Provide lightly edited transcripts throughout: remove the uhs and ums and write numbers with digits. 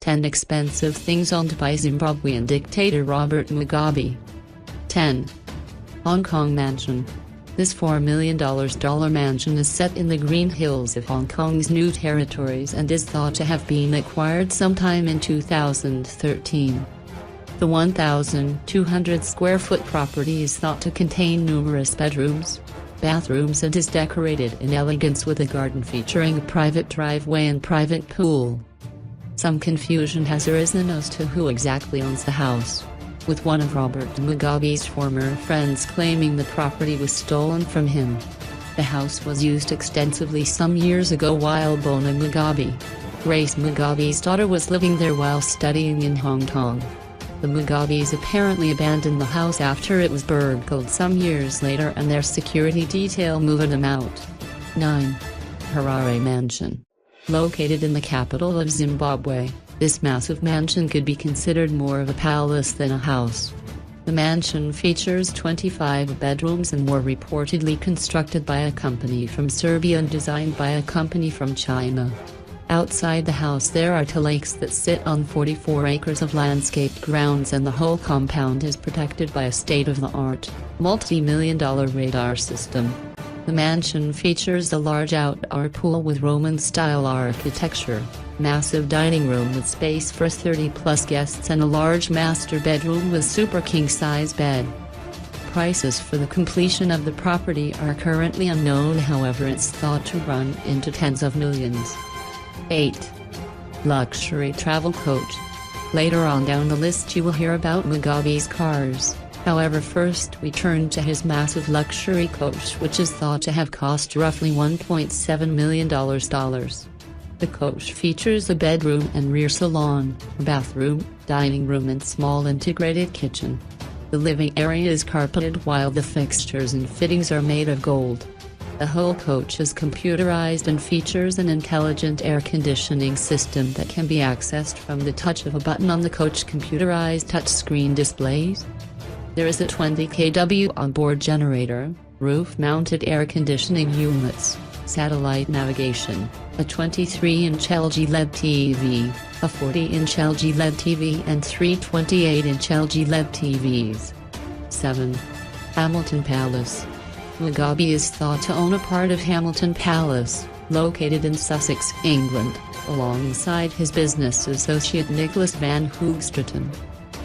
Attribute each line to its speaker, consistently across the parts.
Speaker 1: 10 expensive things owned by Zimbabwean dictator Robert Mugabe. 10. Hong Kong Mansion. This $4 million mansion is set in the Green Hills of Hong Kong's New Territories and is thought to have been acquired sometime in 2013. The 1,200 square foot property is thought to contain numerous bedrooms, bathrooms and is decorated in elegance with a garden featuring a private driveway and private pool. Some confusion has arisen as to who exactly owns the house, with one of Robert Mugabe's former friends claiming the property was stolen from him. The house was used extensively some years ago while Bona Mugabe, Grace Mugabe's daughter, was living there while studying in Hong Kong. The Mugabes apparently abandoned the house after it was burgled some years later and their security detail moved them out. 9. Harare Mansion. Located in the capital of Zimbabwe, this massive mansion could be considered more of a palace than a house. The mansion features 25 bedrooms and were reportedly constructed by a company from Serbia and designed by a company from China. Outside the house there are 2 lakes that sit on 44 acres of landscaped grounds, and the whole compound is protected by a state-of-the-art, multi-million-dollar radar system. The mansion features a large outdoor pool with Roman-style architecture, massive dining room with space for 30-plus guests and a large master bedroom with super king-size bed. Prices for the completion of the property are currently unknown, however it's thought to run into tens of millions. 8. Luxury travel coach. Later on down the list you will hear about Mugabe's cars. However, first we turn to his massive luxury coach, which is thought to have cost roughly $1.7 million. The coach features a bedroom and rear salon, bathroom, dining room and small integrated kitchen. The living area is carpeted while the fixtures and fittings are made of gold. The whole coach is computerized and features an intelligent air conditioning system that can be accessed from the touch of a button on the coach computerized touchscreen displays. There is a 20 kW onboard generator, roof-mounted air conditioning units, satellite navigation, a 23-inch LG LED TV, a 40-inch LG LED TV and 3 28-inch LG LED TVs. 7. Hamilton Palace. Mugabe is thought to own a part of Hamilton Palace, located in Sussex, England, alongside his business associate Nicholas Van Hoogstraten.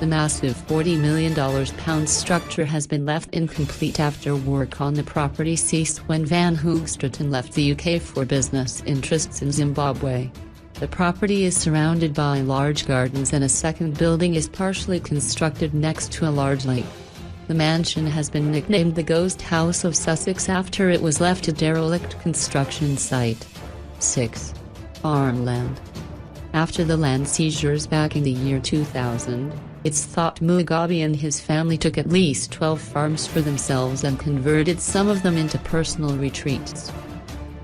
Speaker 1: The massive £40 million structure has been left incomplete after work on the property ceased when Van Hoogstraten left the UK for business interests in Zimbabwe. The property is surrounded by large gardens and a second building is partially constructed next to a large lake. The mansion has been nicknamed the Ghost House of Sussex after it was left a derelict construction site. 6. Farmland. After the land seizures back in the year 2000, it's thought Mugabe and his family took at least 12 farms for themselves and converted some of them into personal retreats.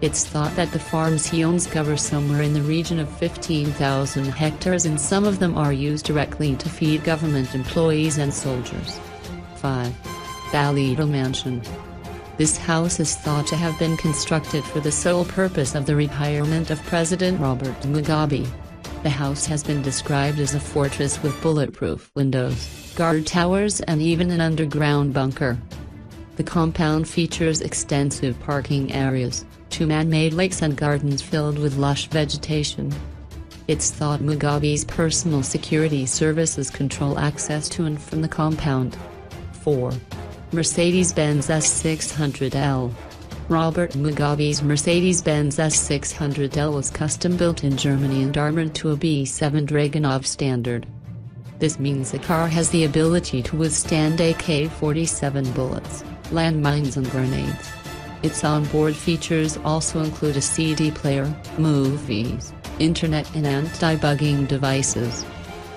Speaker 1: It's thought that the farms he owns cover somewhere in the region of 15,000 hectares and some of them are used directly to feed government employees and soldiers. 5. Harare Mansion. This house is thought to have been constructed for the sole purpose of the retirement of President Robert Mugabe. The house has been described as a fortress with bulletproof windows, guard towers and even an underground bunker. The compound features extensive parking areas, 2 man-made lakes and gardens filled with lush vegetation. It's thought Mugabe's personal security services control access to and from the compound. 4. Mercedes-Benz S600L. Robert Mugabe's Mercedes-Benz S600L was custom-built in Germany and armored to a B7 Dragunov standard. This means the car has the ability to withstand AK-47 bullets, landmines and grenades. Its onboard features also include a CD player, movies, internet and anti-bugging devices.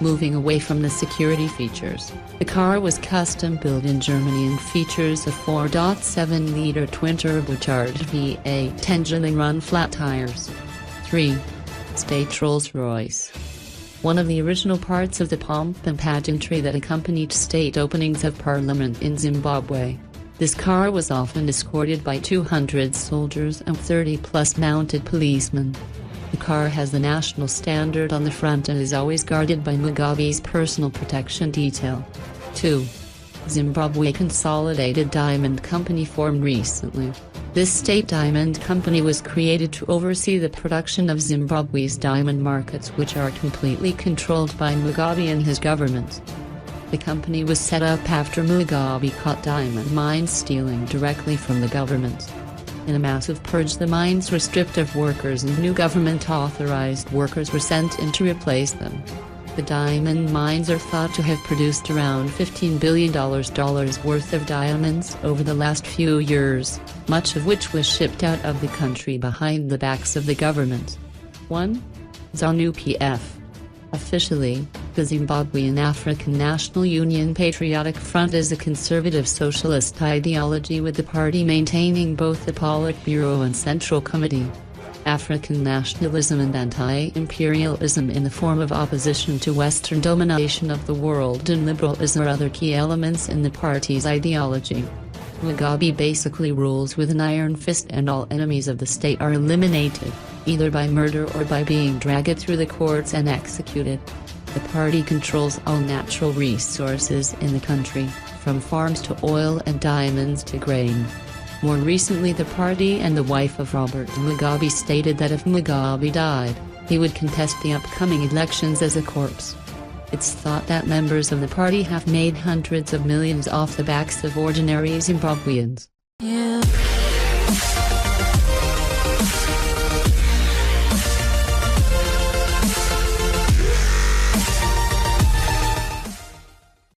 Speaker 1: Moving away from the security features, the car was custom-built in Germany and features a 4.7-liter twin-turbocharged V8 engine and run flat tires. 3. State Rolls-Royce. One of the original parts of the pomp and pageantry that accompanied state openings of Parliament in Zimbabwe. This car was often escorted by 200 soldiers and 30-plus mounted policemen. The car has the national standard on the front and is always guarded by Mugabe's personal protection detail. 2. Zimbabwe Consolidated Diamond Company formed recently. This state diamond company was created to oversee the production of Zimbabwe's diamond markets, which are completely controlled by Mugabe and his government. The company was set up after Mugabe caught diamond mines stealing directly from the government. In a massive purge, the mines were stripped of workers and new government-authorized workers were sent in to replace them. The diamond mines are thought to have produced around $15 billion worth of diamonds over the last few years, much of which was shipped out of the country behind the backs of the government. 1. ZANU-PF. Officially, the Zimbabwean African National Union Patriotic Front is a conservative socialist ideology, with the party maintaining both the Politburo and Central Committee. African nationalism and anti-imperialism in the form of opposition to Western domination of the world and liberalism are other key elements in the party's ideology. Mugabe basically rules with an iron fist, and all enemies of the state are eliminated, either by murder or by being dragged through the courts and executed. The party controls all natural resources in the country, from farms to oil and diamonds to grain. More recently, the party and the wife of Robert Mugabe stated that if Mugabe died, he would contest the upcoming elections as a corpse. It's thought that members of the party have made hundreds of millions off the backs of ordinary Zimbabweans.